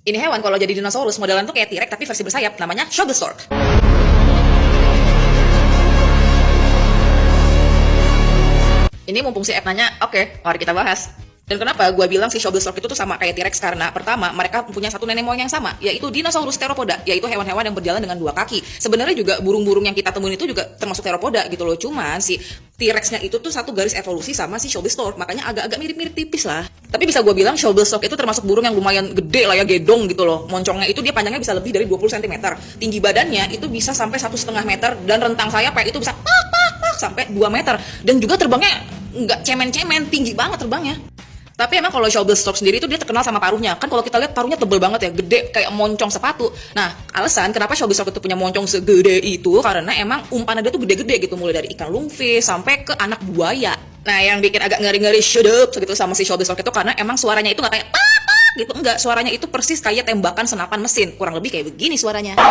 Ini hewan kalau jadi dinosaurus modelan tuh kayak T-Rex tapi versi bersayap, namanya Shobelstork. Ini mumpung si Ed nanya, oke, mari kita bahas. Dan kenapa gue bilang si Shobelstork itu tuh sama kayak T-Rex? Karena pertama, mereka punya satu nenek moyang yang sama, yaitu Dinosaurus theropoda, yaitu hewan-hewan yang berjalan dengan dua kaki. Sebenarnya juga burung-burung yang kita temuin itu juga termasuk theropoda gitu loh. Cuman si T-Rex-nya itu tuh satu garis evolusi sama si Shobelstork, makanya agak-agak mirip-mirip tipis lah. Tapi bisa gue bilang Shobelstork itu termasuk burung yang lumayan gede lah ya, gedong gitu loh. Moncongnya itu dia panjangnya bisa lebih dari 20 cm. Tinggi badannya itu bisa sampai 1,5 meter dan rentang sayapnya itu bisa sampai 2 meter. Dan juga terbangnya nggak cemen-cemen, tinggi banget terbangnya. Tapi emang kalau Shobelstork sendiri itu dia terkenal sama paruhnya. Kan kalau kita lihat paruhnya tebel banget ya, gede kayak moncong sepatu. Nah, alasan kenapa Shobelstork itu punya moncong segede itu karena emang umpannya dia tuh gede-gede gitu, mulai dari ikan lungfish sampai ke anak buaya. Nah, yang bikin agak ngeri-ngeri shudup gitu sama si Shobelstork itu karena emang suaranya itu nggak kayak gitu, enggak, suaranya itu persis kayak tembakan senapan mesin, kurang lebih kayak begini suaranya.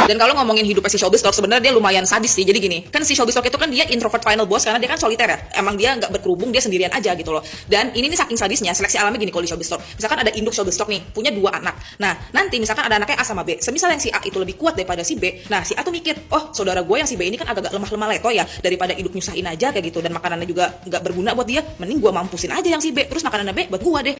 Dan kalau ngomongin hidupnya si Shobelstork, sebenarnya dia lumayan sadis sih. Jadi gini, kan si Shobelstork itu kan dia introvert final boss karena dia kan soliter ya. Emang dia nggak berkerubung, dia sendirian aja gitu loh. Dan ini nih saking sadisnya, seleksi alami gini kalau di Shobelstork. Misalkan ada induk Shobelstork nih, punya 2 anak. Nah, nanti misalkan ada anaknya A sama B. Semisal yang si A itu lebih kuat daripada si B. Nah, si A tuh mikir, oh saudara gue yang si B ini kan agak lemah-lemah leto ya. Daripada induk nyusahin aja kayak gitu. Dan makanannya juga nggak berguna buat dia. Mending gue mampusin aja yang si B. Terus makanannya B buat gue deh.